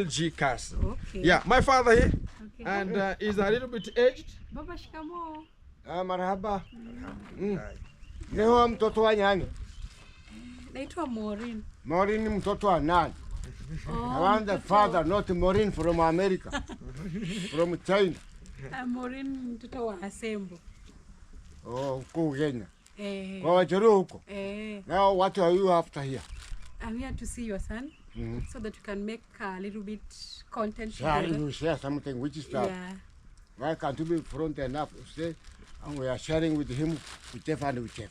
G Castle. Okay. Yeah, my father here, Okay. and he's a little bit aged. Baba shikamoo. Marhaba. Leo mtoto wa nyani. Naitwa Maureen. Maureen ni mtoto wa nani? I want the father, not Maureen from America. From China. Maureen mtoto wa Asembo. Oh, huko Kenya. Kwa Wajaruo huko. Now what are you after here? I'm here to see your son, so that we can make a little bit content Shall together. you share something which is that? Yeah. Why can't you be front enough to say, and we are sharing with him, with Jeff and with Jeff?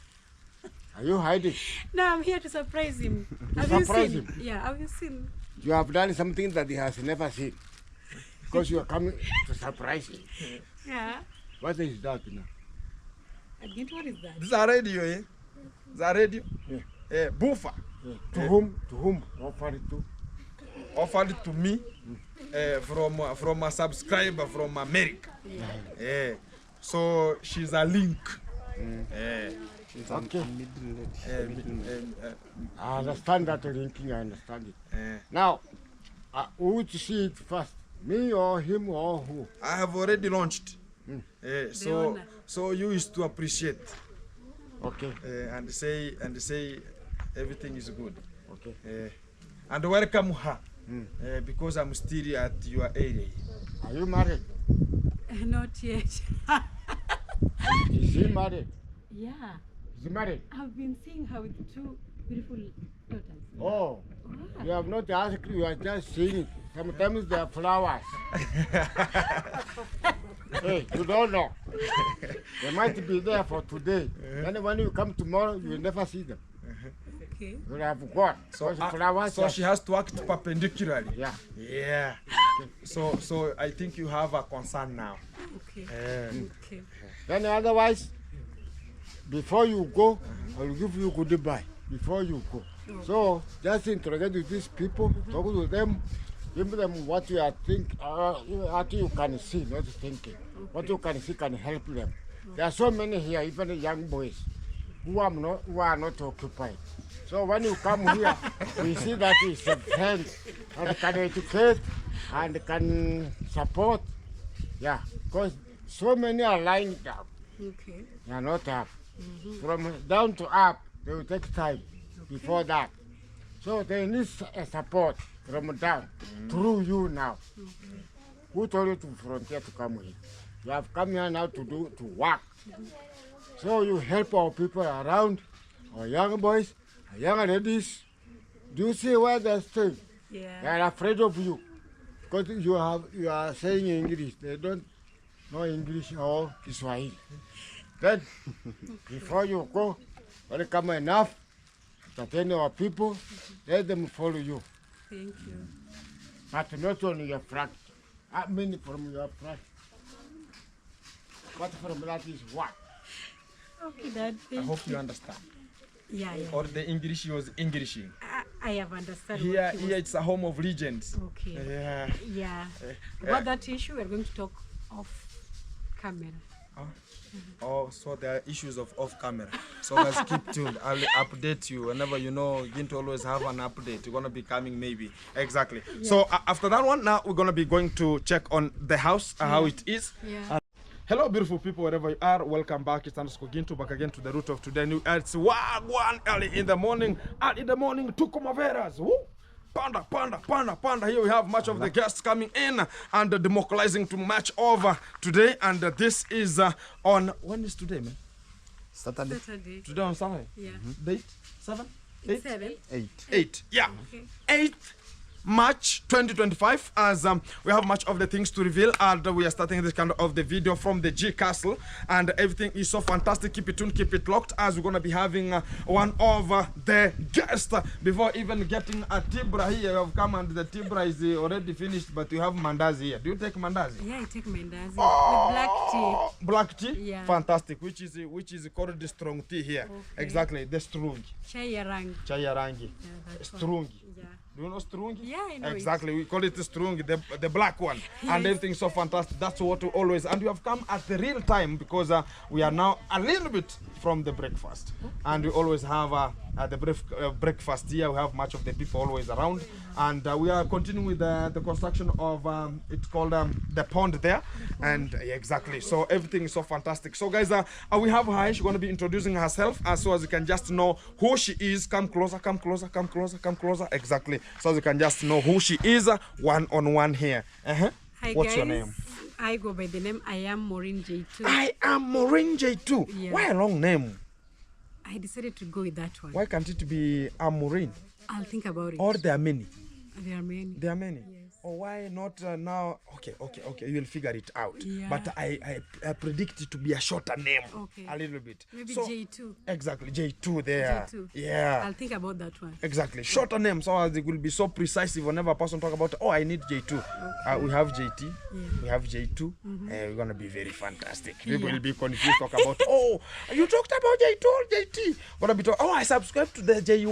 Are you hiding? No, I'm here to surprise him. Have surprise you seen? him? Yeah, have you seen? You have done something that he has never seen. Because you are coming to surprise him. Yeah. What is that now? Again, what is that? This is a radio, eh? It's a radio. Yeah. Buffer. To whom? To whom? Offer it to? Offered to me from a subscriber from America. So she's a link. She's Okay. a I understand that linking, I understand it. middle. Now, who would see it first? Me or him or who? I have already launched. So honor. so you is to appreciate Okay. and say everything is good. Okay. And welcome her because I'm still at your area. Are you married? Not yet. Is he married? Yeah. Is he married? I've been seeing her with two beautiful daughters. Oh, you have not asked, you are just seeing it. Sometimes they are flowers. Hey, you don't know. They might be there for today. Then when you come tomorrow, you will never see them. Okay. You will have gone. So, Because flowers so are- she has to act perpendicularly. Yeah. Yeah. So I think you have a concern now. Okay. Okay. Then otherwise, before you go, I will give you goodbye before you go. So just interact with these people, talk to them, give them what you are what you can see, not thinking. What you can see can help them. There are so many here, even young boys, who are not occupied. So when you come here, we see that it's a friend and can educate and can support. Yeah, because so many are lying down. Okay. They are not up. From down to up, they will take time before that. So they need a support from down through you now. Who told you to frontier to come here? You have come here now to work. So you help our people around, our young boys, our young ladies. Do you see where they're staying? Yeah. They are afraid of you because you are saying English. They don't know English or Kiswahili. Then, before you go, when it come enough, entertain our people, let them follow you. Thank you. But not only your flag. I mean from your flag. What from that is what? Okay, Dad. I Thank hope you. you understand. Yeah, yeah. Or the English was Englishing. I have understood. Here, what you here it's a home of legends. Okay. Yeah. Yeah. About that issue, we're going to talk off camera. Oh, so there are issues of off camera. So guys, keep tuned. I'll update you whenever you know. You're going to always have an update. You're gonna be coming maybe. Exactly. Yeah. So after that one, now we're gonna be going to check on the house, how it is. Yeah. Hello, beautiful people, wherever you are. Welcome back. It's Underscore Ginto back again to the root of today. It's Wagwan early in the morning. Early in the morning, Tukumaveras. Woo! Panda. Here we have much of the guests coming in and democratizing to match over today. And this is on, when is today, man? Saturday. Today on Saturday? Yeah. Date? 7? It's 7. 8. Yeah. Okay. 8th March 2025, as we have much of the things to reveal, and we are starting this kind of the video from the G Castle, and everything is so fantastic. Keep it tuned, keep it locked, as we're gonna be having one of the guests before even getting a Tibra here. We have come and the Tibra is already finished, but we have mandazi here. Do you take mandazi? Yeah, I take mandazi with black tea. Black tea? Yeah. Fantastic. Which is called the strong tea here. Okay. Exactly, the strungi. Chai ya rangi. Chai ya rangi. Yeah, that's one. Strungi. Yeah. Do you know strungi? Yeah, I know Exactly. We call it strungi, the black one. And everything so fantastic. That's what we always. And we have come at the real time because we are now a little bit from the breakfast. And we always have the breakfast here. We have much of the people always around. and we are continuing with the construction of it's called the pond there, and exactly. So everything is so fantastic. So guys, we have her. She's going to be introducing herself, so as you can just know who she is. Come closer, come closer, come closer, come closer. Exactly. So as you can just know who she is, one on one here. Hi What's guys. your name? I go by the name I am Maureen J2. I am Maureen J2. Yeah. Why a long name? I decided to go with that one. Why can't it be Maureen? I'll think about it. Or there are many? There are many. There are many. Yes. Or why not now? Okay. You'll figure it out. Yeah. But I predict it to be a shorter name. Okay. A little bit. Maybe So- J2. Exactly. J2 there. J2. Yeah. I'll think about that one. Exactly. Shorter name, so as it will be so precise if whenever a person talk about, oh, I need J2. We have JT, Yeah. we have J2. We're going to be very fantastic. People Yeah. will be confused, talk about, oh, you talked about J2 or JT. Going to be talk, oh, I subscribe to the J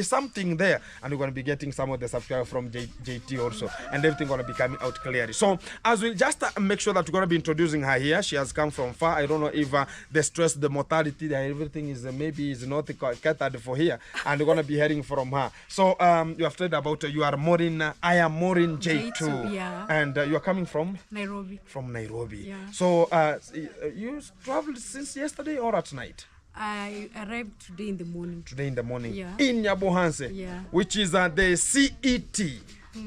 something there. And we're going to be getting some of the subscribers from JT also. And everything going to be coming out clearly. So as we just make sure that we're going to be introducing her here. She has come from far. I don't know if the stress, the mortality, everything is maybe is not catered for here. And we're going to be hearing from her. So you have said about you are Maureen, I am Maureen J2. J2, yeah. And you are coming from? Nairobi. From Nairobi. Yeah. So you traveled since yesterday or at night? I arrived today in the morning. Today in the morning. Yeah. In Nyabohanse. Yeah. Which is the CET.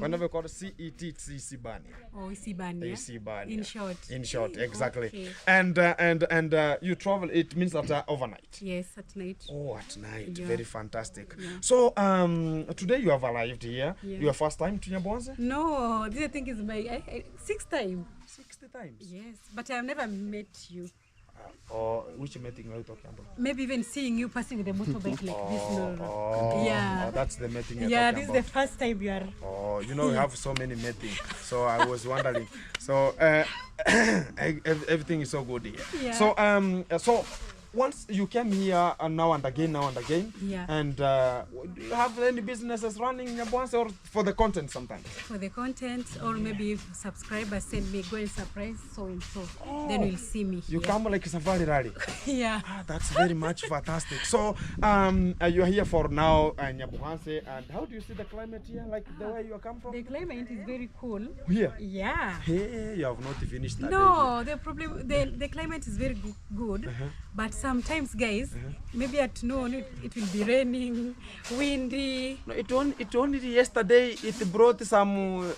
Whenever we call it CET, it's Isibani. Oh, Isibani. Isibani. In short. In short, exactly. Okay. And you travel, it means that overnight. Yes, at night. Oh, at night. Yeah. Very fantastic. Yeah. So today you have arrived here. Yeah. Your first time to Nyabohanse? No, this I think is my sixth time. 60 times. Yes, but I've never met you. Or which meeting are you talking about? Maybe even seeing you passing with a motorbike like this. No. Oh, Yeah. oh, that's the meeting you're Yeah, talking this is about. the first time you are. Oh, you know, we have so many meetings. So I was wondering. So everything is so good here. Yeah. So once you came here now and again, Yeah. and do you have any businesses running in Nyabohanse or for the content sometimes? For the content, or maybe if subscribers send me, go and surprise so and so. Then we'll see me. You here. come like safari rally. Yeah. That's very much fantastic. So you are here for now in Nyabohanse, and how do you see the climate here, like the way you come from? The climate is very cool. Here. Yeah. Hey, you have not finished that. No, the problem, the climate is very good, but sometimes, guys, maybe at noon it will be raining, windy. No, it only yesterday it brought some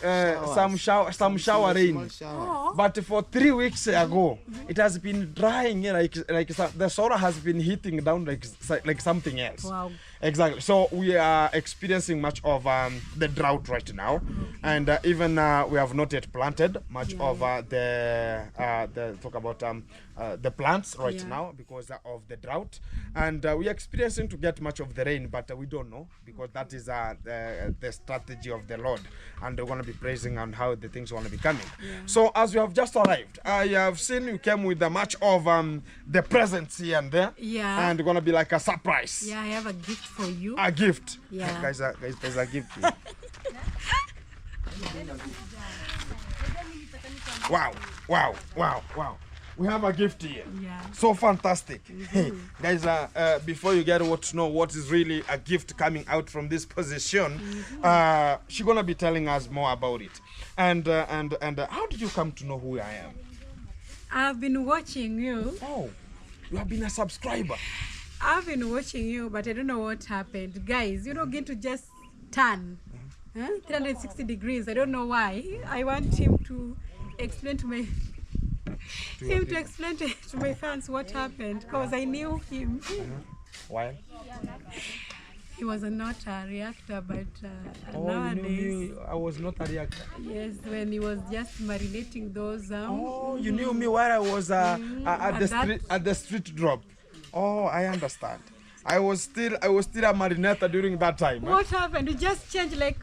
shower rain. Oh. But for 3 weeks ago, it has been drying like the soil has been hitting down like something else. Wow. Exactly. So we are experiencing much of the drought right now, and even we have not yet planted much of the talk about the plants right now because of the drought, and we are experiencing to get much of the rain, but we don't know because that is the strategy of the Lord, and we're going to be praising on how the things are going to be coming. So as you have just arrived, I have seen you came with a much of the presents here and there, Yeah. and going to be like a surprise. Yeah, I have a gift for you. A gift. Yeah. Guys, there's a gift here. Wow. We have a gift here. Yeah. So fantastic. Guys, before you get to know what is really a gift coming out from this position, she's going to be telling us more about it. And how did you come to know who I am? I've been watching you. Oh, you have been a subscriber. I've been watching you, but I don't know what happened. Guys, you don't get to just turn 360 degrees. I don't know why. I want him to explain to my to my fans what happened, because I knew him. Why? He was not a reactor, but Oh, nowadays, you knew me. I was not a reactor. yes, when he was just marinating those. Oh, you knew me while I was at the street drop. Oh, I understand. I was still a marinator during that time. What happened? You just changed like.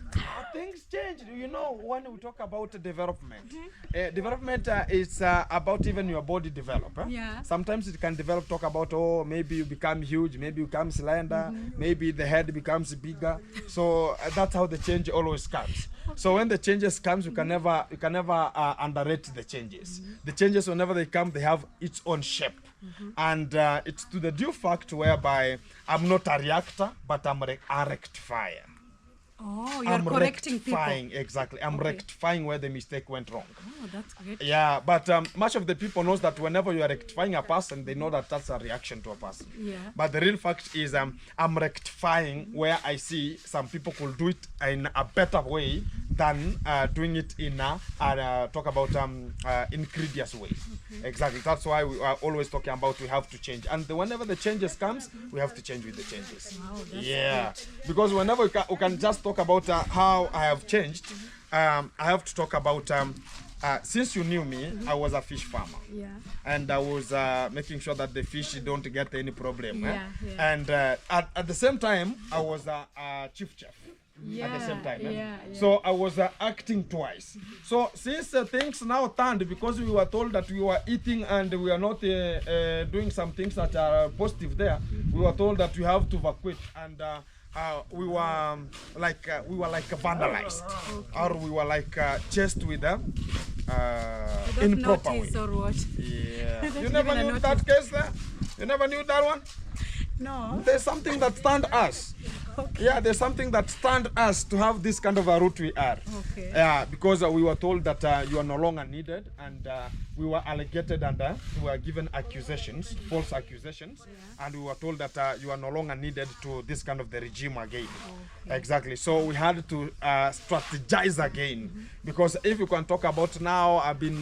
Things change. You know, when we talk about development, development is about even your body develop. Yeah. Sometimes it can develop. Talk about maybe you become huge, maybe you become slender, maybe the head becomes bigger. So that's how the change always comes. So when the changes comes, you can never underrate the changes. The changes, whenever they come, they have its own shape. And it's to the due fact whereby I'm not a reactor, but I'm a rectifier. Oh, you're I'm correcting people. rectifying, exactly. I'm Okay. rectifying where the mistake went wrong. Oh, that's great. Yeah, but much of the people knows that whenever you are rectifying a person, they know that that's a reaction to a person. Yeah. But the real fact is I'm rectifying where I see some people could do it in a better way than doing it in talk about insidious way. Exactly. That's why we are always talking about we have to change. And whenever the changes comes, we have to change with the changes. Wow, that's Yeah. Because whenever we can just talk about how I have changed, I have to talk about since you knew me, I was a fish farmer. Yeah. And I was making sure that the fish don't get any problem. Yeah, yeah. And at the same time, I was a chief chef. Yeah. At the same time. Yeah. Yeah. So I was acting twice. So since things now turned, because we were told that we were eating and we are not doing some things that are positive there, we were told that we have to evacuate, and we were like vandalized, or we were like chased with improper way. Notice or what? Yeah. Don't You never even knew notice. that case there? You never knew that one? No. There's something that stand us. Yeah, there's something that stand us to have this kind of a route we are. Okay. Yeah, because we were told that you are no longer needed, and we were allocated and we were given accusations, false accusations, and we were told that you are no longer needed to this kind of the regime again. Okay. Exactly. So we had to strategize again, because if you can talk about now, I've been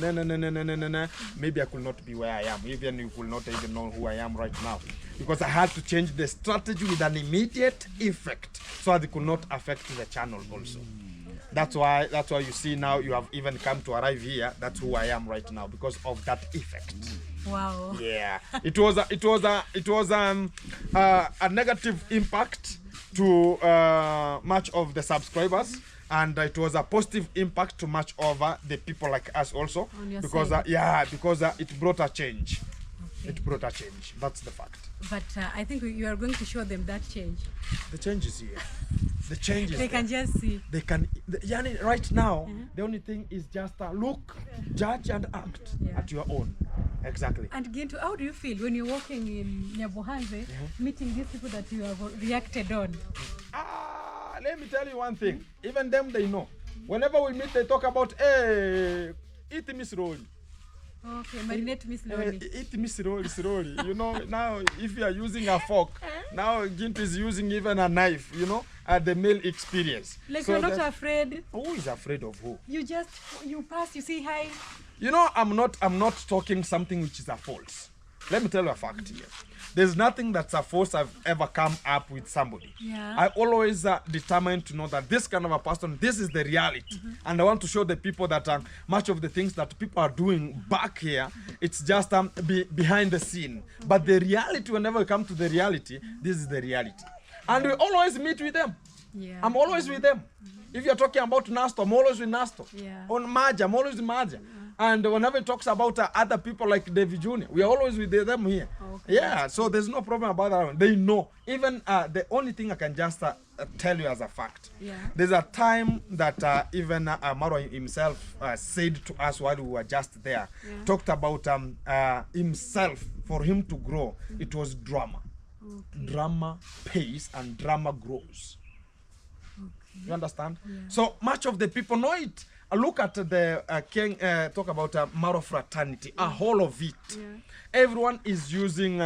maybe I could not be where I am. Even you could not even know who I am right now, because I had to change the strategy with an immediate effect, so that it could not affect the channel also. That's why you see now you have even come to arrive here. That's who I am right now, because of that effect. Wow. Yeah, it was a negative impact to much of the subscribers, and it was a positive impact to much of the people like us also, On your because side. because it brought a change. Okay. It brought a change. That's the fact. But I think you are going to show them that change. The change is here. The change is They there. can just see. They can, yani right now, the only thing is just look, judge, and act Yeah. at your own. Exactly. And Ginto, how do you feel when you're walking in Nyabohanze, meeting these people that you have reacted on? Let me tell you one thing. Even them, they know. Whenever we meet, they talk about, hey, eat me slowly. Okay, marinate me slowly. Eat me slowly. You know, now if you are using a fork, now Ginto is using even a knife, you know, at the male experience. Like So you're not that- afraid. Who is afraid of who? You pass, you say hi. You know, I'm not talking something which is a false. Let me tell you a fact here. There's nothing that's a false I've ever come up with somebody. Yeah. I always determined to know that this kind of a person, this is the reality. And I want to show the people that much of the things that people are doing back here, it's just behind the scene. But the reality, whenever we come to the reality, this is the reality. And we always meet with them. Yeah. I'm always with them. If you're talking about Nasto, I'm always with Nasto. Yeah. On Maja, I'm always with Maja. And whenever it talks about other people like David Jr., we are always with them here. Okay. Yeah, so there's no problem about that one. They know. Even the only thing I can just tell you as a fact, Yeah. there's a time that even Maro himself said to us while we were just there, talked about himself, for him to grow, it was drama. Okay. Drama pays and drama grows. Okay. You understand? So much of the people know it. Look at the king, talk about Maro fraternity, a whole of it. Yeah. Everyone is using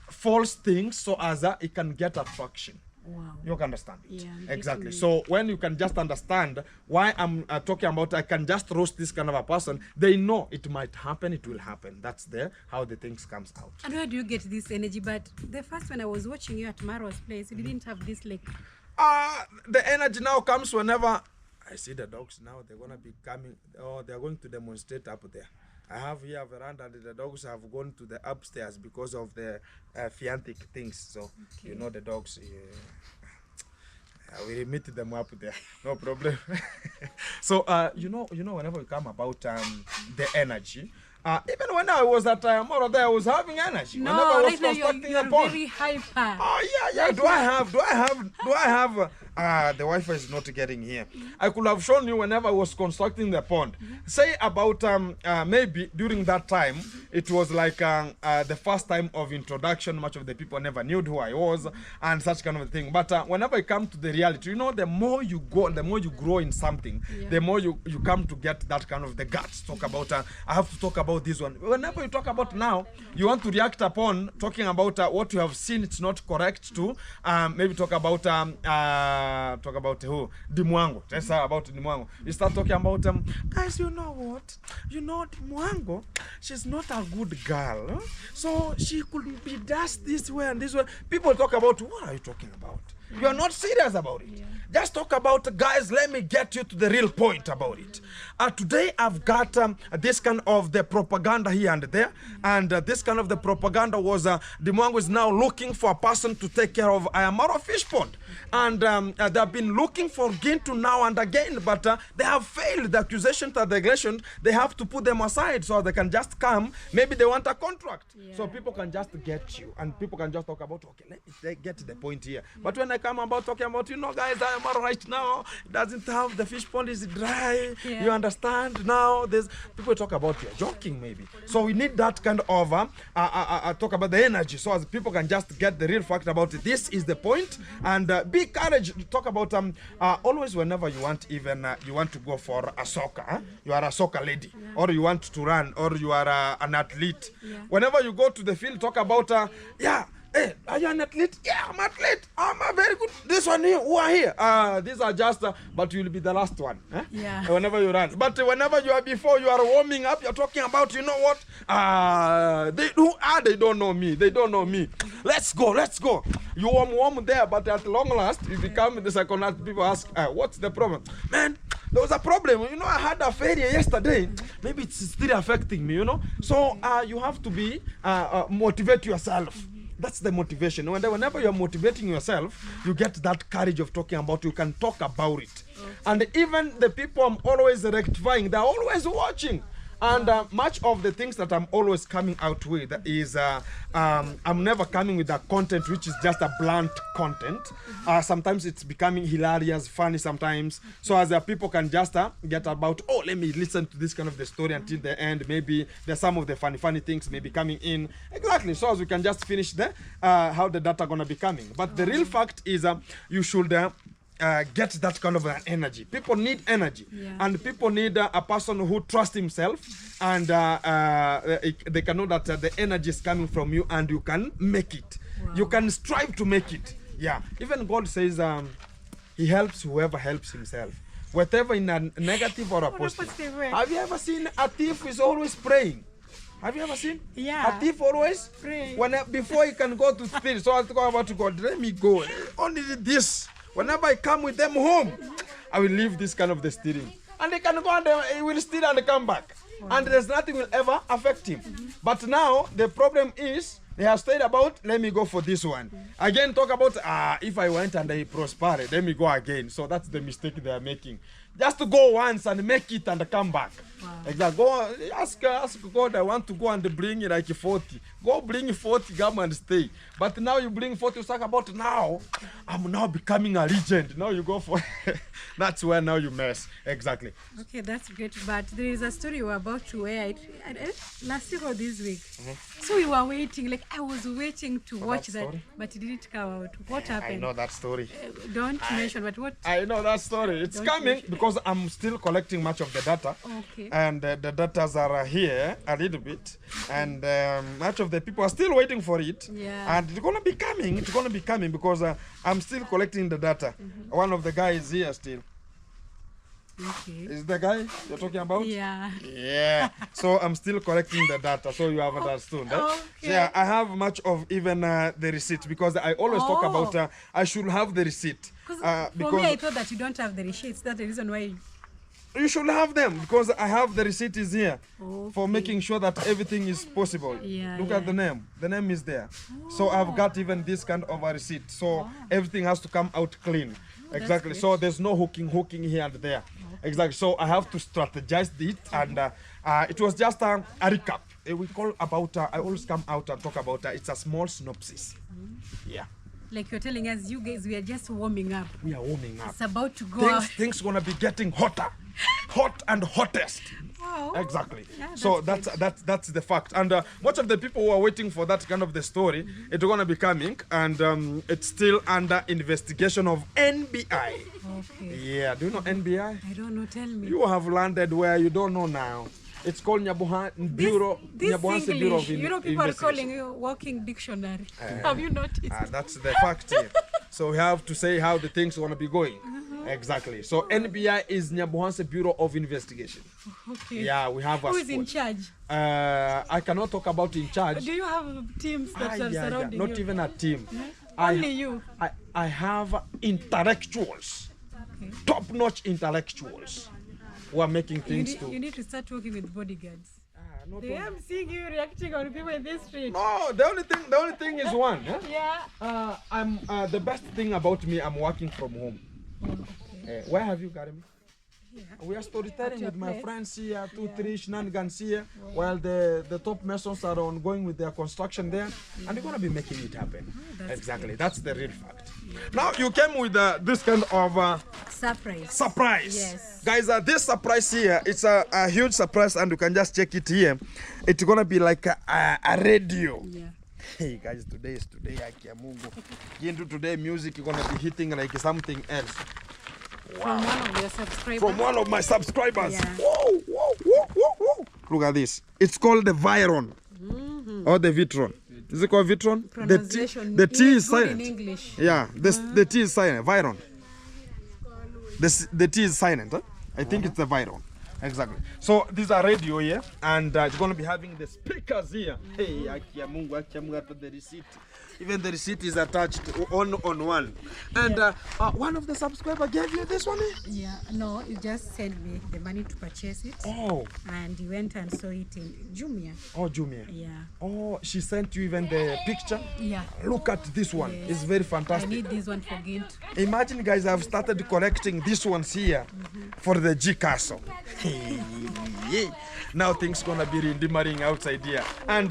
false things so as it can get attraction. Wow. You can understand it. Yeah, I'm exactly. getting So when you can just understand why I'm talking about I can just roast this kind of a person, they know it might happen, it will happen. That's how the things comes out. And where do you get this energy? But the first when I was watching you at Maro's place, you didn't have this like. The energy now comes whenever I see the dogs now, they're going to be coming, or they're going to demonstrate up there. I have here a veranda, and the dogs have gone to the upstairs because of the fiantic things. So, you know, the dogs, we meet them up there, no problem. So, you know, whenever we come about the energy, even when I was at Moro there, I was having energy. Whenever I No, was right now constructing you're a pond. very hyper. Oh yeah. Do I have the Wi-Fi is not getting here. I could have shown you whenever I was constructing the pond. Say about maybe during that time, it was like the first time of introduction. Much of the people never knew who I was and such kind of thing. But whenever you come to the reality, you know, the more you go, the more you grow in something, the more you come to get that kind of the guts. Talk about, I have to talk about this one. Whenever you talk about now, you want to react upon talking about what you have seen, it's not correct to maybe talk about who? Dimwango. Let's say about Dimwango. You start talking about guys, you know what? You know Dimwango, she's not a good girl. Huh? So she could be just this way and this way. People talk about, what are you talking about? You are not serious about it. Just talk about, guys, let me get you to the real point about it. Today I've got this kind of the propaganda here and there. And this kind of the propaganda was Dimwango is now looking for a person to take care of Ayamaro Fish Pond. And they have been looking for Gintu now and again, but they have failed. The accusations and the aggression, they have to put them aside so they can just come. Maybe they want a contract. So people can just get you and people can just talk about, okay, let me get to the point here. But when I come about talking about, you know, guys, Ayamaro right now doesn't have, the fish pond is dry. You understand now? There's people talk about, you're joking maybe. So we need that kind of talk about the energy so as people can just get the real fact about it. This is the point. And be courage to talk about always whenever you want, even you want to go for a soccer, you are a soccer lady, or you want to run, or you are an athlete. Whenever you go to the field, talk about hey, are you an athlete? Yeah, I'm an athlete. I'm a very good. This one here, who are here? These are just, but you'll be the last one. Whenever you run. But whenever you are before, you are warming up, you're talking about, you know what? They don't know me. They don't know me. Let's go, let's go. You warm there, but at long last, you become the second last. People ask, what's the problem? Man, there was a problem. You know, I had a failure yesterday. Maybe it's still affecting me, you know. So you have to be, motivate yourself. That's the motivation. Whenever you're motivating yourself, you get that courage of talking about, you can talk about it. And even the people I'm always rectifying, they're always watching. And much of the things that I'm always coming out with is, I'm never coming with a content which is just a blunt content. Sometimes it's becoming hilarious, funny sometimes. So as people can just get about, oh, let me listen to this kind of the story until the end. Maybe there's some of the funny things maybe coming in. Exactly. So as we can just finish there, how the data gonna be coming. But the real fact is you should get that kind of an energy. People need energy, and people need a person who trusts himself, and they can know that the energy is coming from you, and you can make it. You can strive to make it. Even God says he helps whoever helps himself, whatever in a negative or a positive. Have you ever seen a thief is always praying? Have you ever seen? A thief always pray before he can go to steal. So I was talking about God, let me go. Only this. Whenever I come with them home, I will leave this kind of the stealing. And they can go and he will steal and come back. And there's nothing will ever affect him. But now, the problem is, they have stayed about, let me go for this one. Again, talk about, if I went and I prospered, let me go again. So that's the mistake they are making. Just to go once and make it and come back. Exactly. Go ask God, I want to go and bring like 40. Go bring 40, come and stay. But now you bring 40, you talk about now, I'm now becoming a legend. Now you go for, that's where now you mess. Exactly. Okay, that's great. But there is a story you were about to air last week or this week. So we were waiting, like I was waiting to watch that, but it didn't come out. What happened? I know that story. Don't mention, but what? I know that story. It's coming because I'm still collecting much of the data. Okay. And the datas are here a little bit. And much of the people are still waiting for it. And it's going to be coming. It's going to be coming because I'm still collecting the data. One of the guys here still. Okay. Is the guy you're talking about? Yeah. So I'm still collecting the data, so you have understood. Okay. So I have much of even the receipt because I always talk about I should have the receipt. For me, I thought that you don't have the receipts. That's the reason why. You should have them because I have the receipt is here for making sure that everything is possible. Look at the name. The name is there. So I've got even this kind of a receipt. So everything has to come out clean. Exactly. So there's no hooking here and there. Exactly. So I have to strategize it, and it was just a recap. We call about. I always come out and talk about. It's a small synopsis. like you're telling us, you guys, we are just warming up. We are warming up. It's about to go out. Things gonna be getting hotter, hot and hottest. Wow. Exactly. Yeah, So that's that's the fact. And much of the people who are waiting for that kind of the story, it's gonna be coming, and it's still under investigation of NBI. Okay. Yeah. Do you know NBI? I don't know, tell me. You have landed where you don't know now. It's called Nyabuhan Bureau. This Nyabuhanse English, Bureau of you know, people are Investigation. calling you walking dictionary. Have you noticed? That's the fact here. So we have to say how the things gonna be going. Exactly. So NBI is Nyabuhanse Bureau of Investigation. Okay. Yeah, we have a Who is in squad. charge? I cannot talk about in charge. Do you have teams that are surrounding Not you? even a team. Only you. I have intellectuals, Okay. top-notch intellectuals who are making things You need to start working with bodyguards. not They only- am seeing you reacting on people in this street. No, the only thing is one. Huh? Yeah. I'm the best thing about me. I'm working from home. Okay. Where have you got me? Yeah. We are storytelling your with my place. friends here, 2-3 shenanigans here, while the top masons are ongoing with their construction there, and we're gonna be making it happen. That's Exactly, that's the real fact. Now you came with this kind of Surprise. surprise, Yes. guys. This surprise here, it's a huge surprise, and you can just check it here. It's gonna be like a radio. Yeah. Hey guys, today is today. Akia Mungu. Into today, music is gonna be hitting like something else. From one of your subscribers. From one of my subscribers. Yeah. Whoa, whoa, whoa, whoa, whoa. Look at this. It's called the Viron or the Vitron. Is it called Vitron? Pronunciation. The T is good silent. in English. Yeah, the T is silent. Viron. The T is silent. Huh? I think it's the Viron. Exactly. So these are radio here, and it's going to be having the speakers here. Hey, Akia Mungu, the receipt. Even the receipt is attached on one. And one of the subscribers gave you this one? Yeah. No, you just sent me the money to purchase it. Oh, And you went and saw it in Jumia. oh, Jumia. Yeah. Oh, she sent you even the picture. Yeah. Look at this one. Yes. It's very I fantastic. need this one for Gint. Imagine, guys, I've started collecting these ones here for the G Castle. Now things gonna be redeeming outside here. And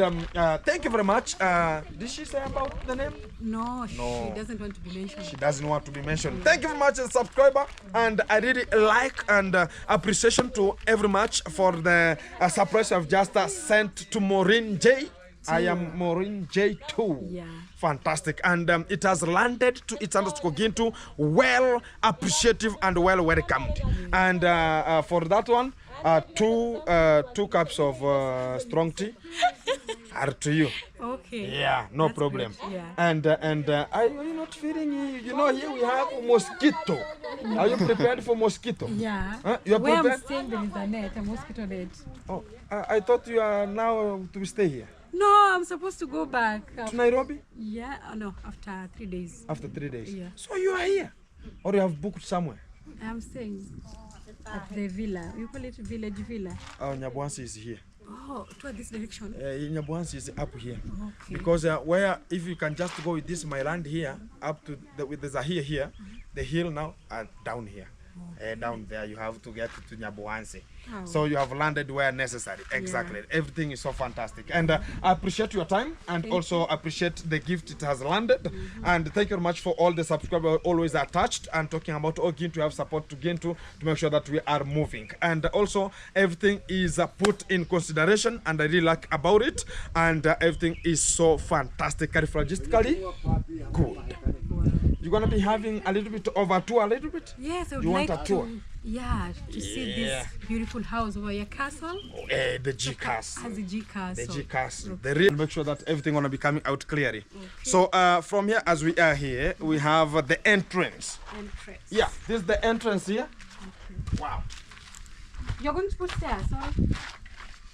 thank you very much. Did she say about the name? No, No. she doesn't want to be mentioned. She doesn't want to be mentioned. Thank you very much, subscriber, and I really like and appreciation to every much for the surprise I've just sent to Maureen J. I am Maureen J2. Yeah. Fantastic, and it has landed to its Gintu, well appreciative and well welcomed. And for that one, two cups of strong tea are to you. Okay. Yeah, no That's problem. good, yeah. And are you not feeling? You know, here we have mosquito. Are you prepared for mosquito? Yeah. Huh? You're Where I'm prepared? staying, there is a net, a mosquito net. Oh, I thought you are now to stay here No, I'm supposed to go back. to Nairobi Yeah, no, after 3 days. after 3 days. Yeah. So you are here, or you have booked somewhere? I'm staying at the villa. You call it village villa. Oh, Nyabuhanse is here. Oh, toward this direction. Nyabuhanse is up here. Okay. Because where if you can just go with this my land here up to there's a here, the hill now are down here. Down there you have to get to Nyabuhanse. Oh. So you have landed where necessary. Exactly. Everything is so fantastic. And I appreciate your time and also appreciate the gift it has landed. And thank you very much for all the subscribers always attached and talking about Gintu. Have support to Gintu to make sure that we are moving. And also everything is put in consideration and I really like about it. And everything is so fantastic. Logistically good. You're gonna be having a little bit of a tour, a little bit? Yes, I would You want like a tour? to see this beautiful house over your castle. The G Castle. As a G castle. The G Castle. The real make sure that everything gonna be coming out clearly. So from here, as we are here, we have the entrance. Entrance. Yeah, this is the entrance here. Wow. You're going to put stairs, huh?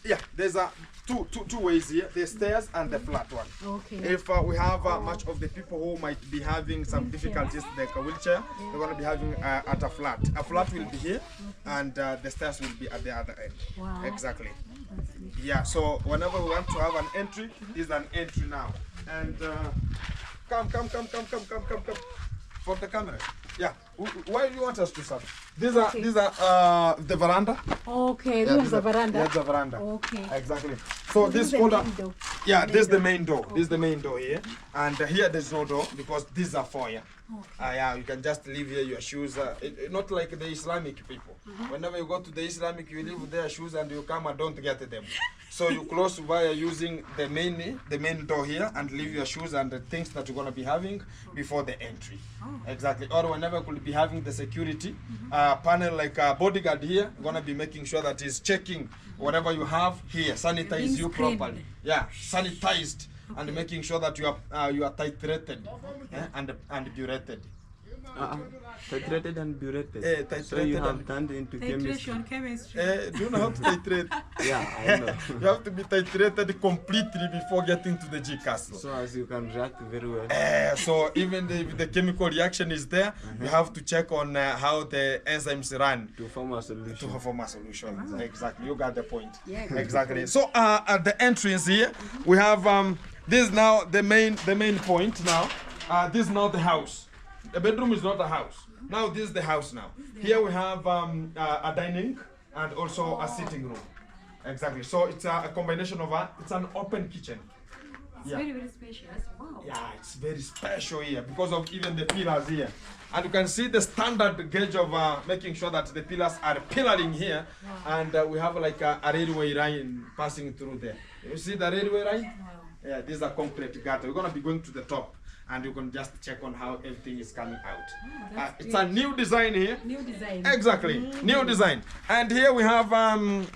Yeah, there's a two ways here, the stairs and the flat one. Okay. If we have much of the people who might be having some difficulties like a wheelchair, they're going to be having at a flat. A flat will be here and the stairs will be at the other end. Wow. Exactly. Yeah, so whenever we want to have an entry, this is an entry now. And come. For the camera. Yeah. Why do you want us to start? These are the veranda. Okay, Yeah, this is the veranda. That's the veranda. Okay. Exactly. So This this is the folder. window. Yeah, this is the main door. This is the main door here. And here there's no door because these are foyer. Yeah, you can just leave here your shoes. Not like the Islamic people. Whenever you go to the Islamic, you leave their shoes and you come and don't get them. So you close via using the main door here and leave your shoes and the things that you're gonna be having before the entry. Exactly. Or whenever you could be having the security panel like a bodyguard here, gonna be making sure that he's checking whatever you have here, sanitize you properly. Yeah, sanitized. And making sure that you are titrated and butyrated. Titrated and butyrated. So you have turned into chemistry. Do you know how to titrate? Yeah, I know. You have to be titrated completely before getting to the G castle. So as you can react very well. So even if the chemical reaction is there, you have to check on how the enzymes run to form a solution. Exactly. You got the point. Yeah. Exactly. So at the entrance here, we have this is now the main point now. This is not the house. The bedroom is not a house. Now this is the house now. Here we have a dining and also a sitting room. Exactly. So it's a combination of it's an open kitchen. It's very, very spacious. Wow. Yeah, it's very special here because of even the pillars here. And you can see the standard gauge of making sure that the pillars are pillaring here. Wow. And we have like a railway line passing through there. You see the railway line? Wow. Yeah, this is a concrete gutter. We're going to be going to the top and you can just check on how everything is coming out. It's a new design here. New design. Exactly, new design. And here we have,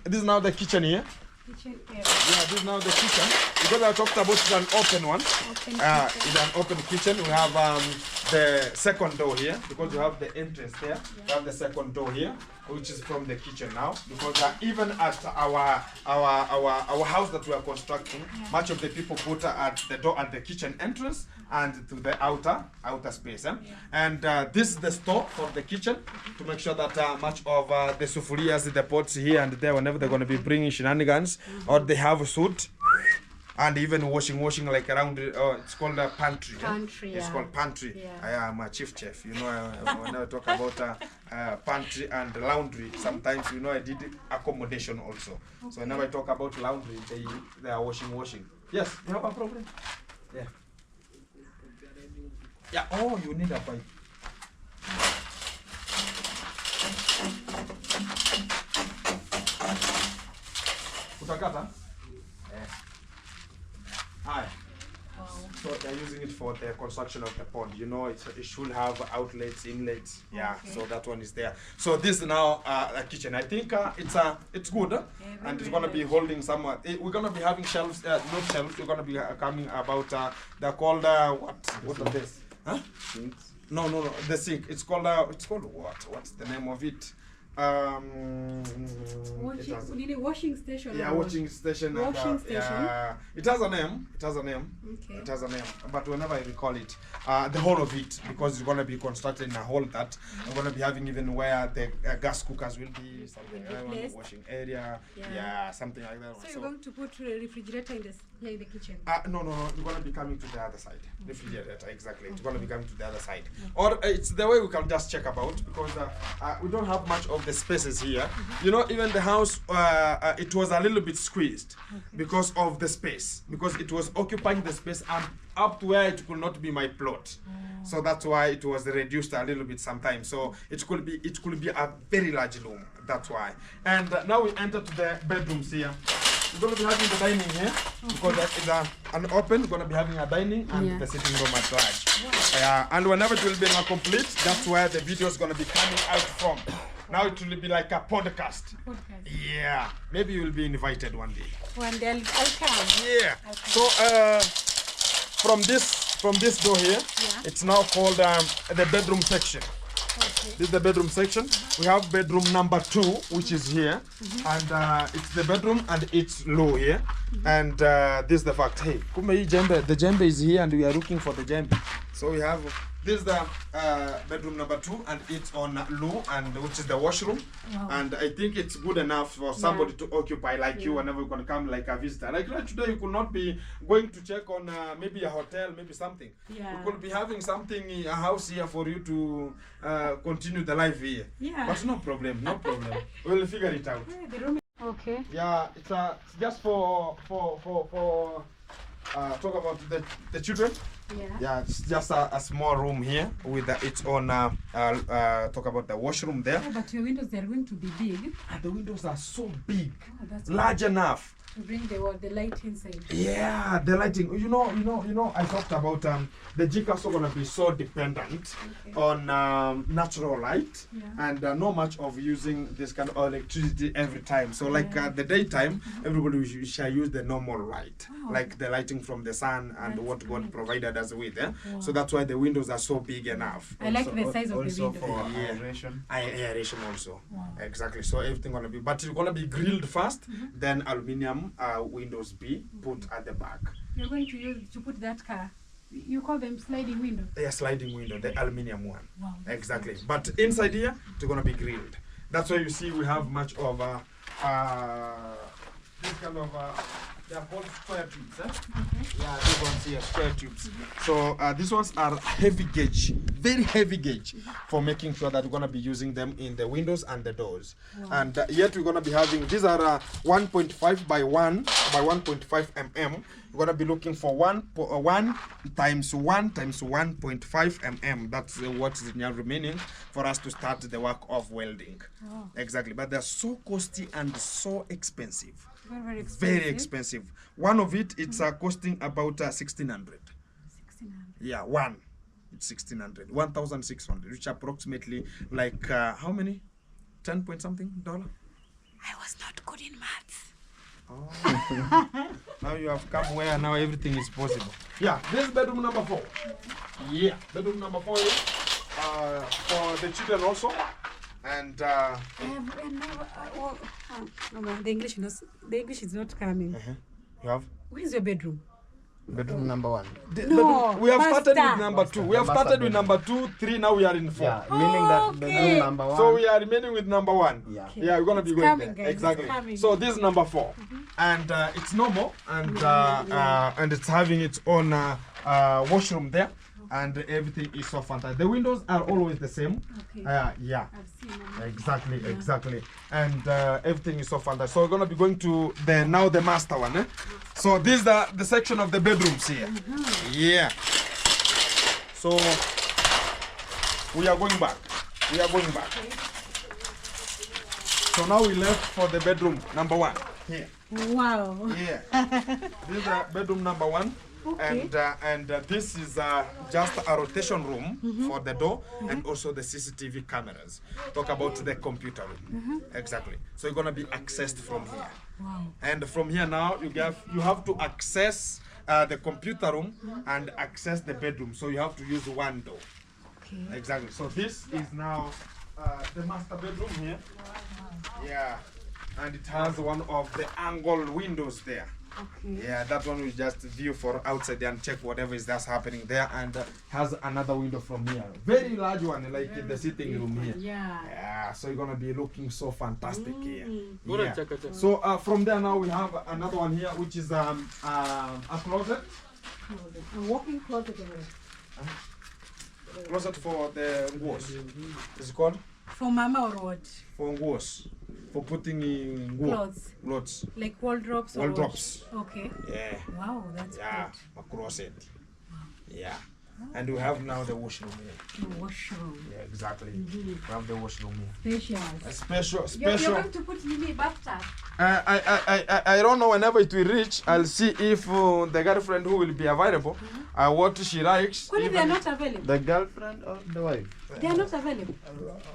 this is now the kitchen here. Kitchen area. Yeah, this is now the kitchen. Because I talked about it's an open one. It's an open kitchen. We have the second door here because you have the entrance there. We have the second door here, which is from the kitchen now. Because even at our house that we are constructing, much of the people put at the door at the kitchen entrance and to the outer space. And this is the store for the kitchen to make sure that much of the sufurias, the pots here and there, whenever they're going to be bringing shenanigans or they have suit. And even washing like around, it's called a pantry. Pantry, It's called pantry. Yeah. I am a chief chef. You know, when I talk about pantry and laundry, sometimes, you know, I did accommodation also. So whenever I talk about laundry, they are washing. Yes, you have a problem? Yeah. Yeah, oh, you need a pipe. Utakata? Hi. Wow. So they're using it for the construction of the pond. You know, it should have outlets, inlets. Yeah, Okay. so that one is there. So this is now a kitchen. I think it's good, and it's gonna be holding some. We're gonna be having shelves, not shelves. We're gonna be coming about. They're called what are this? Huh? Sinks. No, the sink. It's called what? What's the name of it? Washing station. Yeah, washing station. Washing station. Yeah, it has a name. Okay. It has a name, but whenever I recall it, the whole of it, because it's going to be constructed in a hall that we're going to be having even where the gas cookers will be, something like washing area, something like that. So you're going to put a refrigerator here in the kitchen? No, you're going to be coming to the other side. Refrigerator, exactly. It's going to be coming to the other side. Or it's the way we can just check about, because we don't have much of the spaces here. You know, even the house, it was a little bit squeezed because of the space, because it was occupying the space and up to where it could not be my plot. So that's why it was reduced a little bit sometimes. So it could be a very large room. That's why. And now we enter to the bedrooms here. We're going to be having the dining here because that is an open. We're going to be having a dining and the sitting room at large. And whenever it will be now complete, that's where the video is going to be coming out from. Now it will be like a podcast. Yeah, maybe you will be invited one day. One day I'll come. Yeah. So from this door here, it's now called the bedroom section. Okay. This is the bedroom section. We have bedroom number 2, which is here, and it's the bedroom and it's low here. And this is the fact. Hey, the djembe is here, and we are looking for the djembe. So we have this is the bedroom number 2, and it's on low, and which is the washroom. Wow. And I think it's good enough for somebody to occupy, like you, whenever you can come like a visitor. Like right today, you could not be going to check on maybe a hotel, maybe something. Yeah. You could be having something, a house here for you to continue the life here. Yeah. But no problem. We'll figure it out. The room. Okay. Yeah, it's just for talk about the children. Yeah, it's just a small room here with its own. Talk about the washroom there. Oh, but your windows, they're going to be big. And the windows are so big, That's large enough. to bring the light inside. Yeah, the lighting. You know. I talked about the G-Castle gonna be so dependent on natural light and not much of using this kind of electricity every time. So like the daytime, everybody shall use the normal light, like the lighting from the sun and what God provided us with. So that's why the windows are so big enough. I like the size of the Also window. for aeration. Aeration also. Exactly. So everything gonna be, but it's gonna be grilled first, then aluminium windows be put at the back. You're going to use to put that car. You call them sliding window. A sliding window, the aluminium one. Wow. Exactly. But inside here, it's gonna be grilled. That's why you see we have much of this kind of they are called square tubes. Yeah, these ones here, square tubes. So these ones are heavy gauge, very heavy gauge, for making sure that we're gonna be using them in the windows and the doors. And yet we're gonna be having, these are 1.5 by 1 by 1.5 mm. We're gonna be looking for 1 times 1 times 1.5 mm. That's what is now remaining for us to start the work of welding. Exactly, but they're so costly and so expensive. Very expensive. Very expensive. One of it, it's costing about 1,600. 1,600. Yeah, one. It's 1,600. 1,600, which approximately like how many? 10 point something dollar. I was not good in maths. Oh. Now you have come where now everything is possible. Yeah, this is bedroom number 4. Yeah, bedroom number 4 is for the children also. And The English is not coming. you have Where's your bedroom? Bedroom number 1. No, we have started master. with number 2. We have Master started with bedroom. number 2, 3. Now we are in 4. Yeah, meaning that Okay. bedroom number 1. So we are remaining with number 1. Yeah. Yeah, we're gonna be It's going coming, there. guys, Exactly. it's coming. So this is number 4, and it's normal, and it's having its own washroom there, and everything is so fantastic. The windows are always the same. Okay. Yeah. I've seen them. Exactly, and everything is so fantastic. So we're gonna be going to the master one. So this is the section of the bedrooms here. Yeah. So we are going back. So now we left for the bedroom number 1 here. Wow. Yeah. This is bedroom number 1. Okay. And this is just a rotation room for the door and also the CCTV cameras. Talk about the computer room. Exactly. So you're gonna be accessed from here. Wow. And from here now you have to access the computer room and access the bedroom. So you have to use one door. Okay. Exactly. So this is now the master bedroom here. Yeah. And it has one of the angled windows there. Okay. Yeah, that one we just view for outside there and check whatever is that's happening there, and has another window from here. Very large one, like in the sitting room here. Yeah. Yeah, so you're gonna be looking so fantastic here. Go Yeah. check it. So from there now we have another one here, which is a closet. A walking closet. Closet for the nguos. Is it called? For mama or what? For nguos. For putting in nguo. Clothes. Clothes. Like wardrobes or what? Wardrobes. Okay. Yeah. Wow, that's Yeah. A closet. Yeah. And we have now the washroom here. good. The washroom. Yeah, exactly. We have the washroom here. Spacious. A You're special. going to put Mimi bathtub. I don't know. Whenever it will reach, I'll see if the girlfriend who will be available, what she likes. What if they are not available? The girlfriend or the wife? They are not available.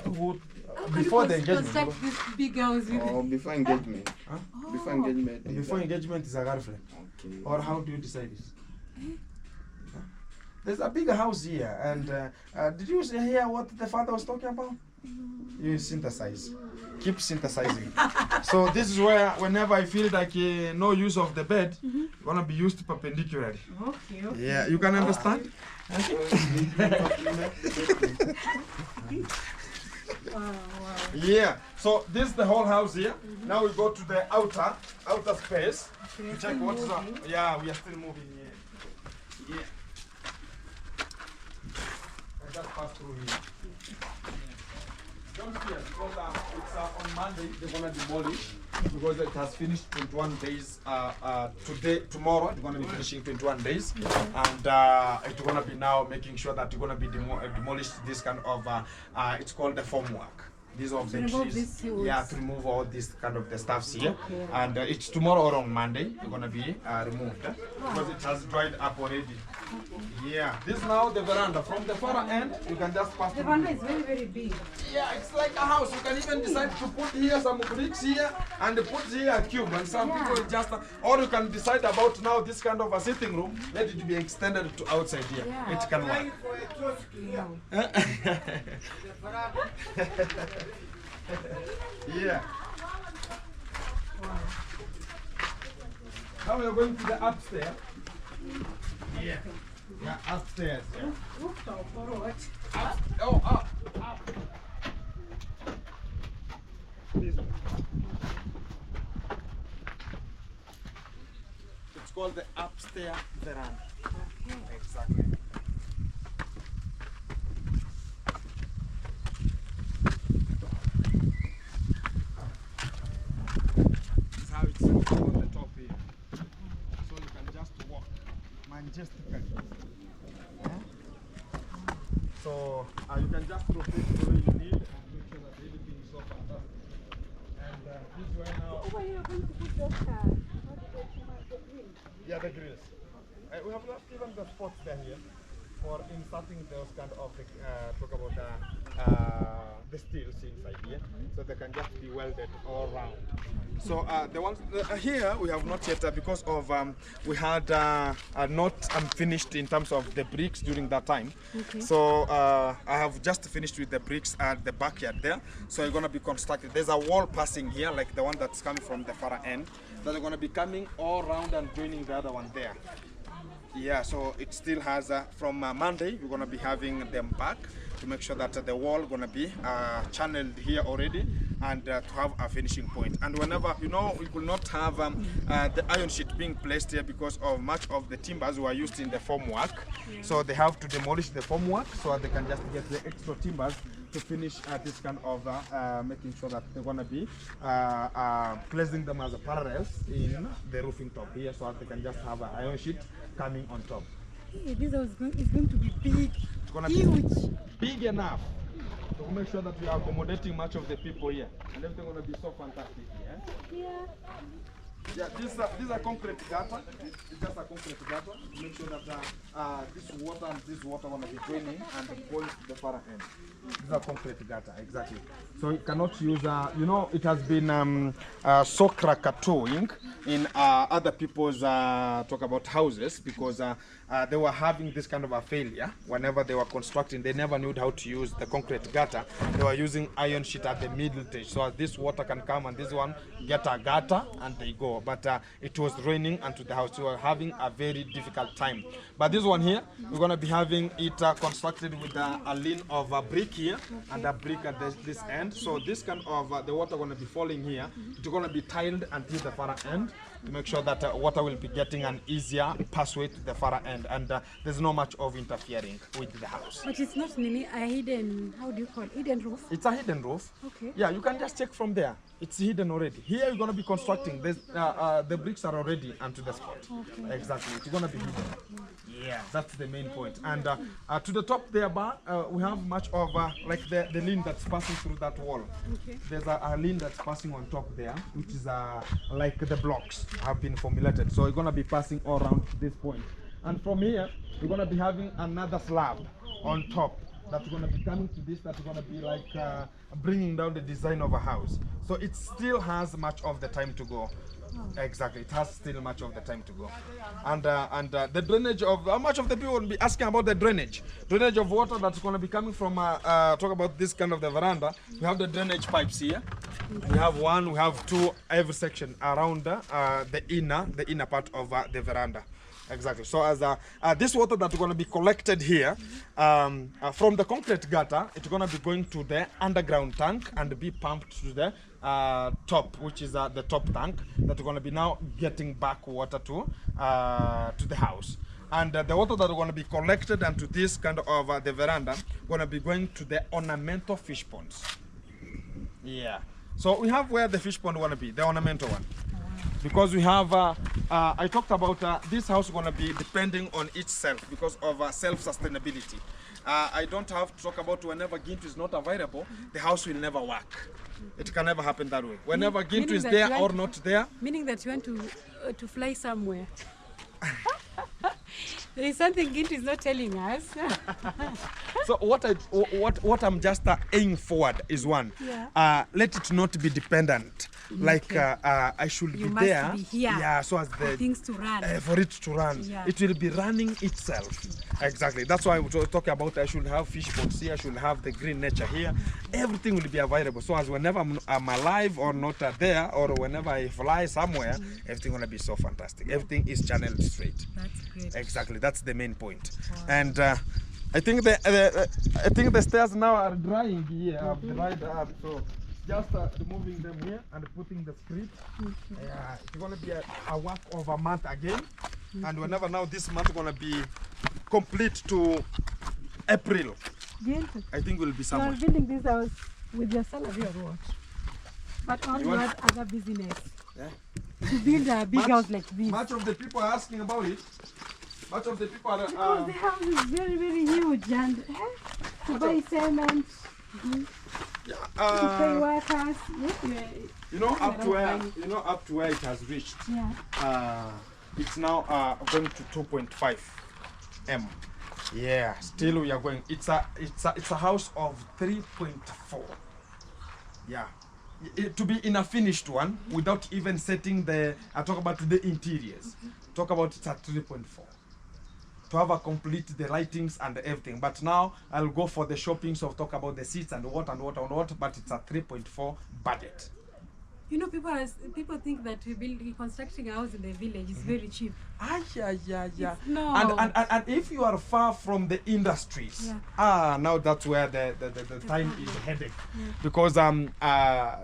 who, How can before you the engagement. construct this big house with Or before engagement? Huh? Before engagement. is Before that- engagement is a girlfriend. Okay. Or how do you decide this? Huh? There's a big house here, and did you hear what the father was talking about? You synthesize. Keep synthesizing. So this is where, whenever I feel like no use of the bed, gonna be used perpendicularly. Okay. Yeah, you can understand. Wow. Yeah. So this is the whole house here. Now we go to the outer space. Okay, To check still what's moving. Yeah, we are still moving here. Yeah. I just passed through here. Don't fear, because it's on Monday they're gonna demolish because it has finished 21 days. Today, tomorrow they're gonna be finishing 21 days, and it's gonna be now making sure that you're gonna be demolished. This kind of it's called the formwork. These of the trees, yeah, to remove all this kind of the stuffs here, and it's tomorrow or on Monday they're gonna be removed because it has dried up already. Yeah, this now the veranda from the far end you can just pass. The veranda is very, very big. Yeah, it's like a house. You can even decide to put here some bricks here and put here a cube, and some people just, or you can decide about now this kind of a sitting room, let it be extended to outside here. Yeah. It can work. Yeah. Now we are going to the upstairs. Yeah. Yeah, upstairs. Yeah. Rooftop or what? Up. Oh, up. This one. It's called the upstairs veranda. Okay. Exactly. This is how it's on the top here. So you can just walk majestically. Yeah? So you can just rotate the way you need and make sure that everything is so fantastic. And this way now. Over here, you're going to put those the grill. Yeah, the grills. We have left even the spots there here for inserting those kind of talk about the steels inside here, so they can just be welded all round. So the ones here we have not yet because of we had not finished in terms of the bricks during that time. Okay. So I have just finished with the bricks at the backyard there. So it's gonna be constructed. There's a wall passing here, like the one that's coming from the far end. That are gonna be coming all around and joining the other one there. Yeah, so it still has from Monday we're gonna be having them back to make sure that the wall gonna be channeled here already, and to have a finishing point. And whenever, you know, we could not have the iron sheet being placed here because of much of the timbers were used in the formwork. So they have to demolish the formwork so they can just get the extra timbers to finish this kind of making sure that they're gonna be placing them as a parallels in the roofing top here, so that they can just have an iron sheet coming on top. Hey, this house is going to be big. It's gonna Huge. be big enough to make sure that we are accommodating much of the people here, and everything gonna be so fantastic here. Yeah. Yeah, this is a concrete gutter. It's just a concrete gutter to make sure that this water and this water gonna be draining and going to the far end. This is a concrete gutter, exactly. So you cannot use, you know, it has been so krakatooing in other people's talk about houses because they were having this kind of a failure whenever they were constructing. They never knew how to use the concrete gutter. They were using iron sheet at the middle stage, so this water can come and this one get a gutter and they go. But it was raining onto the house, so we were having a very difficult time. But this one here, we're going to be having it constructed with a lean of a brick here and a brick at this end. So this kind of the water going to be falling here. It's going to be tiled until the far end to make sure that water will be getting an easier passway to the far end, and there's no much of interfering with the house. But it's not really a hidden, how do you call it, hidden roof? It's a hidden roof. Okay. Yeah, you can just check from there. It's hidden already. Here you're going to be constructing. The bricks are already onto the spot. Okay. Exactly. It's going to be hidden. Yeah, that's the main point. And to the top there, we have much of like the lean that's passing through that wall. Okay. There's a lean that's passing on top there, which is like the blocks have been formulated. So you're going to be passing all around this point. And from here, we're going to be having another slab on top that's going to be coming to this, that's going to be like bringing down the design of a house. So it still has much of the time to go. Exactly, it has still much of the time to go. And the drainage of, much of the people will be asking about the drainage of water that's going to be coming from, talk about this kind of the veranda. We have the drainage pipes here. We have one, we have two, every section around the inner part of the veranda. Exactly. So as this water that's going to be collected here from the concrete gutter, it's going to be going to the underground tank and be pumped to the top, which is the top tank that's going to be now getting back water to the house. And the water that are going to be collected onto this kind of the veranda going to be going to the ornamental fish ponds. Yeah. So we have where the fish pond want to be, the ornamental one. Because we have, I talked about this house going to be depending on itself because of self-sustainability. I don't have to talk about whenever Gintu is not available, the house will never work. It can never happen that way. Whenever Gintu is there or not there. Meaning that you want to fly somewhere. There is something Gintu is not telling us. So what I'm just aiming forward is one, let it not be dependent. Like I should You be must there, be here yeah, so as the things to run. for it to run, Yeah. it will be running itself. Exactly. That's why I'm talking about. I should have fish ponds here. I should have the green nature here. Everything will be available. So as whenever I'm alive or not there, or whenever I fly somewhere, everything gonna be so fantastic. Everything is channeled straight. That's great. Exactly. That's the main point. And I think the stairs now are drying here. I've dried up, so just removing them here and putting the script. It's gonna be a work of a month again. And whenever now this month gonna be complete to April, Gintu, I think we'll be you are somewhere. building this house with your salary or what? But all You you want- had other business. Yeah. To build a big house like this. Much of the people are asking about it. Much of the people are. Because the house is very, very huge and to buy cement, to pay workers. Yes, You know, up to where it has reached. yeah. It's now going to 2.5 m. Yeah, still we are going. It's a house of 3.4. Yeah, to be in a finished one without even setting the. I talk about the interiors. Talk about it's at 3.4. To have a complete the lightings and everything. But now I'll go for the shopping, so talk about the seats and what. But it's a 3.4 budget. You know, people think that constructing a house in the village is very cheap. Yeah. No. And if you are far from the industries, now that's where the time is heading. Because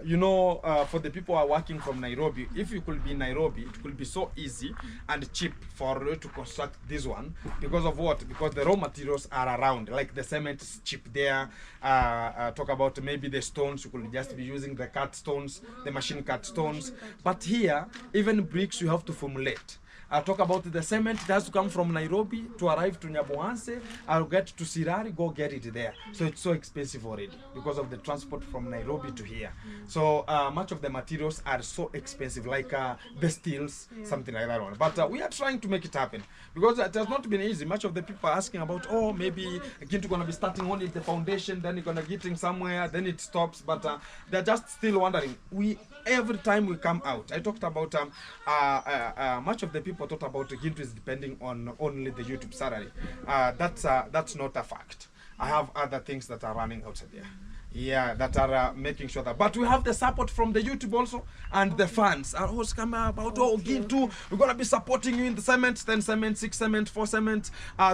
you know, for the people who are working from Nairobi, if you could be in Nairobi, it could be so easy and cheap for you to construct this one. Because of what? Because the raw materials are around, like the cement is cheap there. Talk about maybe the stones, you could just be using the cut stones, the machine cut stones. But here, even bricks you have to formulate. I'll talk about the cement. It has to come from Nairobi to arrive to Nyabohanse. I'll get to Sirari, go get it there. So it's so expensive already because of the transport from Nairobi to here. So much of the materials are so expensive, like the steels, something like that one. But we are trying to make it happen because it has not been easy. Much of the people are asking about, oh, maybe Gintu gonna be starting only the foundation, then you're gonna get in somewhere, then it stops. But they're just still wondering. Every time we come out, I talked about much of the people thought about Gintu is depending on only the YouTube salary. That's not a fact. I have other things that are running outside there. Yeah, that are making sure that. But we have the support from the YouTube also, and the fans are always coming about, Gintu, we're going to be supporting you in the cement, 10 cement, 6 cement, 4 cement,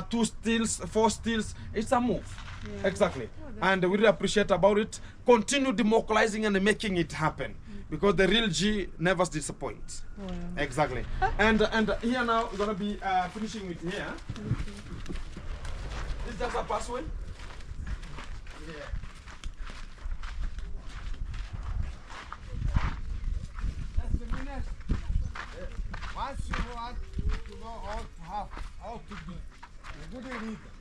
2 steels, 4 steels. It's a move. Yeah. Exactly. And we really appreciate about it. Continue democratizing and making it happen. Because the real G never disappoints. Wow. Exactly. And here now we're gonna be finishing with here. Is just a passway? Yeah. Just a minute. Once you want to know how to be a good leader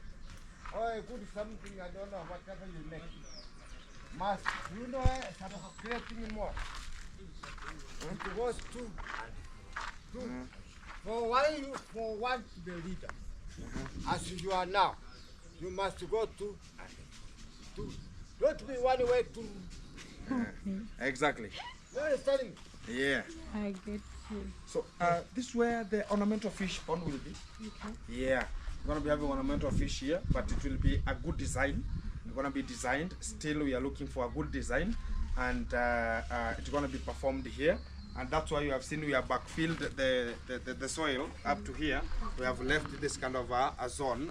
or a good something, I don't know, whatever you make. Must you know creating more. It was two. For one to be a leader, as you are now, you must go to. Don't be one way to. Exactly. You understand? Yeah. I get you. So this is where the ornamental fish pond will be. Okay. Yeah. We're gonna be having ornamental fish here, but it will be a good design. It's gonna be designed. Still, we are looking for a good design, and it's gonna be performed here. And that's why you have seen we have backfilled the soil up to here. We have left this kind of a zone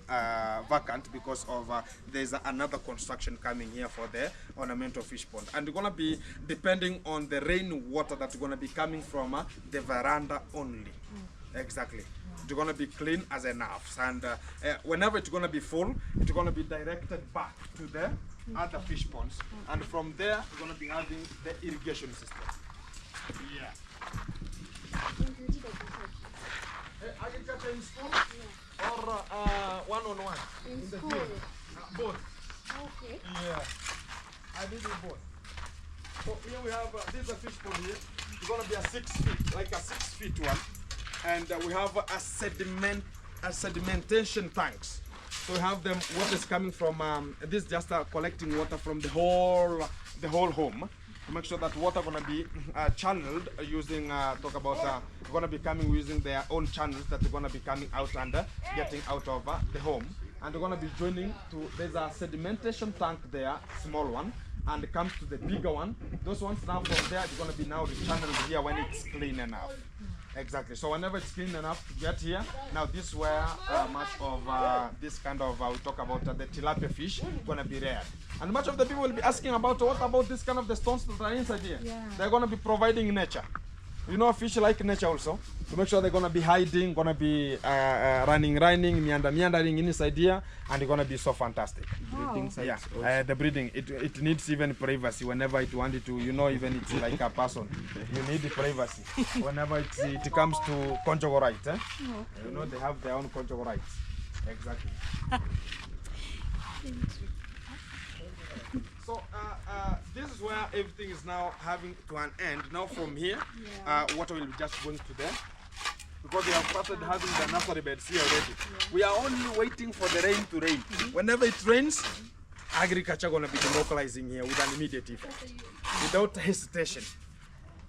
vacant because of there's another construction coming here for the ornamental fish pond. And it's gonna be depending on the rainwater that's gonna be coming from the veranda only. Exactly. It's gonna be clean as enough, and whenever it's gonna be full, it's gonna be directed back to the other fish ponds. And from there, we're going to be having the irrigation system. Yeah. Agriculture in school or one-on-one? In the school. field? Both. Okay. Yeah. I did it both. So here we have, this is a fish pond here. It's going to be a 6 feet, like a 6 feet one. And we have a sedimentation tanks. So we have them, water is coming from, this is just collecting water from the whole home. To make sure that water gonna be channeled using, gonna be coming using their own channels that are gonna be coming out and getting out of the home. And they're gonna be joining to, there's a sedimentation tank there, small one, and it comes to the bigger one. Those ones now from there, they're gonna be now rechanneled here when it's clean enough. Exactly. So whenever it's clean enough to get here, now this is where much of this kind of, we talk about the tilapia fish gonna be reared. And much of the people will be asking about what about this kind of the stones that are inside here. Yeah. They're gonna be providing nature. You know, fish like nature also. To make sure they're gonna be hiding, gonna be running, meandering inside here, and they're gonna be so fantastic. Wow. Yeah, the breeding, it needs even privacy whenever it wanted to, you know, even it's like a person. You need the privacy whenever it comes to conjugal rights. Eh? Oh. You know, they have their own conjugal rights. Exactly. So this is where everything is now having to an end. Now from here, water will be just going to there. Because we have started having the nursery beds here already. We are only waiting for the rain to rain. Whenever it rains, agriculture gonna be localizing here with an immediate effect, without hesitation.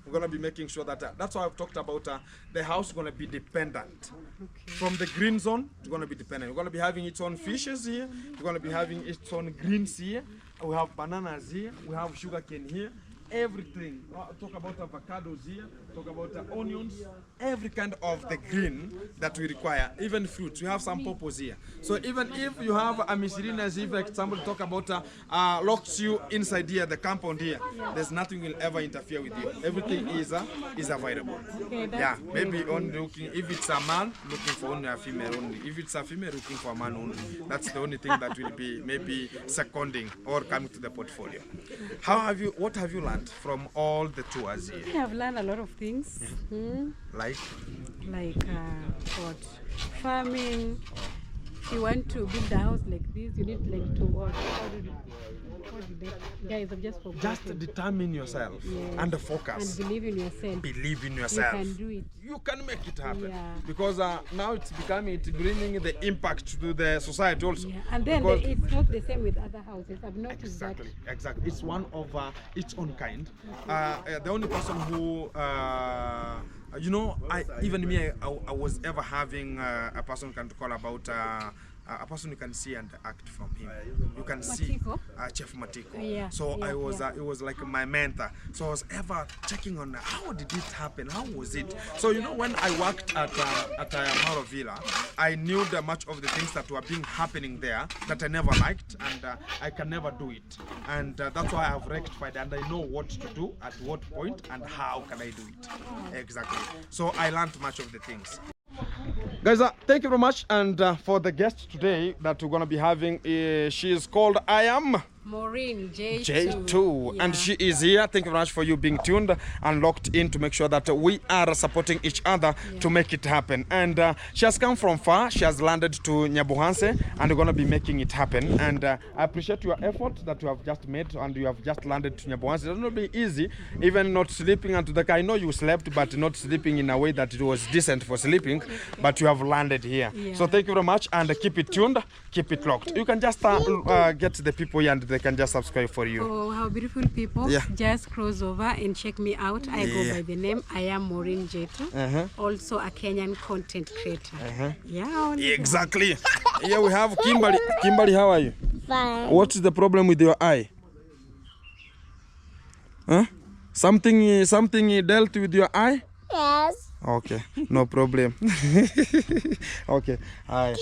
We're gonna be making sure that that's why I've talked about the house gonna be dependent. Okay. From the green zone, it's gonna be dependent. We're gonna be having its own fishes here. We're gonna be having its own greens here. We have bananas here. We have sugarcane here. Everything. Talk about avocados here. Talk about onions. Every kind of the green that we require. Even fruits. We have some purpose here. So even if you have a miscellaneous effect, somebody talk about locks you inside here, the compound here. There's nothing will ever interfere with you. Everything is available. Okay, that's Yeah, great. maybe only looking. If it's a man, looking for only a female only. If it's a female, looking for a man only. That's the only thing that will be maybe seconding or coming to the portfolio. What have you learned from all the tours here? I've learned a lot of things. Like What? Farming. If you want to build a house like this, you need like to what? Guys, I've just forgotten. just determine yourself and focus. And believe in yourself. Believe in You yourself. can do it. You can make it happen. Yeah. Because now it's bringing the impact to the society also. Yeah. And then Because- it's not the same with other houses. I've noticed that. Exactly. It's one of its own kind. The only person who, you know, I was ever having a person can call about a person you can see and act from him. You can see Matiko? Chef Matiko. Yeah, So yeah, I was, it was like my mentor. So I was ever checking on how did it happen? How was it? So you know, when I worked at Amaro Villa, I knew that much of the things that were being happening there that I never liked, and I can never do it. And that's why I have rectified, and I know what to do at what point and how can I do it. Exactly. So I learned much of the things. Guys, thank you very much, and for the guest today that we're going to be having, she is called I Am Maureen J2. J2, Yeah. and she is here. Thank you very much for you being tuned and locked in to make sure that we are supporting each other to make it happen. And she has come from far. She has landed to Nyabuhanse, and we're going to be making it happen. And I appreciate your effort that you have just made, and you have just landed to Nyabuhanse. It's not be easy, even not sleeping into the car. I know you slept, but not sleeping in a way that it was decent for sleeping, but you have landed here. Yeah. So thank you very much, and keep it tuned, keep it locked. You can just get the people here and they can just subscribe for you. Oh, how beautiful people. Yeah. Just cross over and check me out. I go by the name I Am Maureen J2. Also a Kenyan content creator. Yeah. Exactly. Here we have Kimberly. Kimberly, how are you? Fine. What's the problem with your eye? Huh? Something dealt with your eye? Yes. Okay, no problem. Okay. Hi.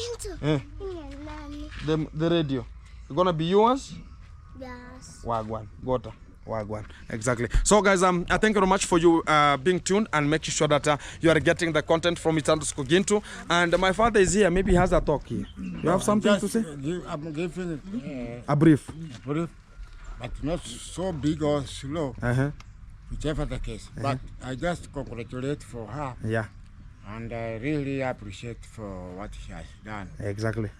The radio. Gonna be yours? Yes. Wagwan. Gota. Wagwan. Exactly. So guys, I thank you very much for you being tuned and making sure that you are getting the content from Itandus Gintu. And my father is here. Maybe he has a talk here. You have something to say? I'm giving A brief. brief. but not so big or slow, whichever the case. But I just congratulate for her, Yeah, and I really appreciate for what she has done. exactly.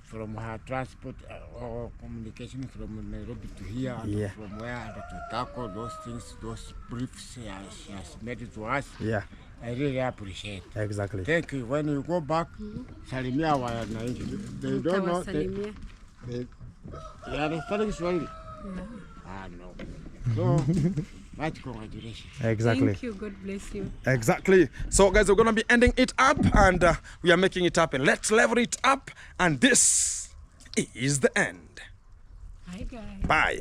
From her transport or communication from Nairobi to here, and from where and to tackle those things, those briefs she has made it to us. Yeah, I really appreciate. exactly. Thank you. When you go back, salimia wananchi. They don't know. Nitawasalimia. They understand Kiswahili? Ah, no. So, much congratulations. Exactly. Thank you. God bless you. Exactly. So, guys, we're gonna be ending it up, and we are making it happen. Let's level it up, and this is the end. Hi, guys. Bye.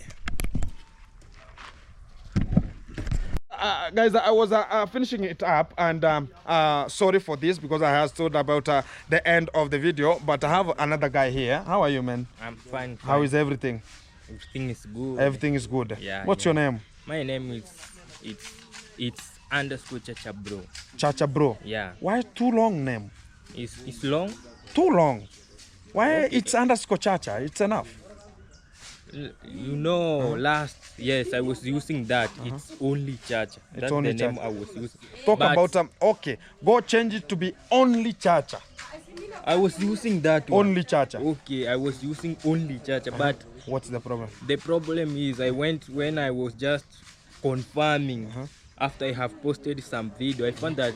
Guys, I was finishing it up, and sorry for this because I have told about the end of the video, but I have another guy here. How are you, man? I'm fine. How is everything? Everything is good. Everything is good. Yeah. What's your name? My name is it's underscore Chacha Bro. Chacha Bro. Yeah. Why too long name? It's long. Too long. Why it's underscore Chacha? It's enough. You know, yes, I was using that. It's only Chacha. That's only the name Chacha. I was using. Talk But about okay. Go change it to be only Chacha. I was using that one. Only Chacha. Okay, I was using only Chacha, but What's the problem? the problem is when I was just confirming after I have posted some video, I found that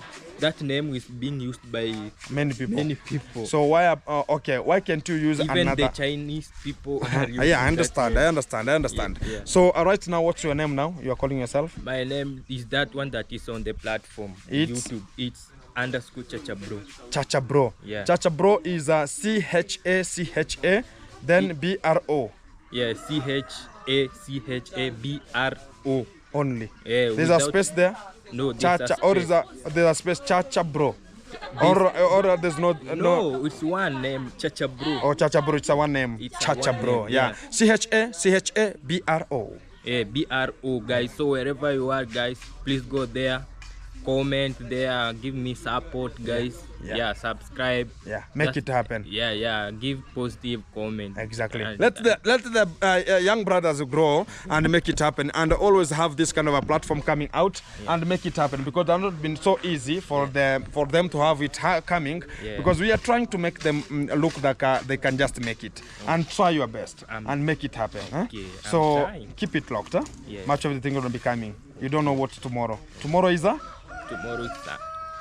name is being used by Many people. many people. So why? Okay. Why can't you use Even another? the Chinese people are using Yeah, I that understand. name. I understand. Yeah. So right now, what's your name now? You are calling yourself? My name is that one that is on the platform. It's- YouTube. It's underscore Chacha Bro. Chacha Bro. Yeah. Chacha Bro is CHA, then BRO Yeah, CHACHABRO. only. Yeah, There's a space there. No, there's Chacha, a or space. is there's a space Chacha Bro, or there's no. No, it's one name, Chacha Bro. Oh, Chacha Bro, it's a one name. It's a Chacha one Bro. name, Yeah. CHABRO. Yeah, BRO, guys. So wherever you are, guys, please go there, comment there, give me support, guys. Yeah. Yeah, subscribe. Yeah, make Just- it happen. Yeah, give positive comment. Exactly. And- Let the young brothers grow and make it happen, and always have this kind of a platform coming out and make it happen, because it's not been so easy for them to have it coming, because we are trying to make them look like they can just make it, and try your best and make it happen. Huh? Okay, I'm So trying. keep it locked. Huh? Yes. Much of the thing will be coming. You don't know what's tomorrow. Tomorrow is Tomorrow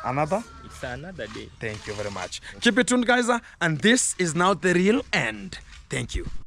another. it's another day. Thank you very much. Keep it tuned, guys, and this is now the real end. Thank you.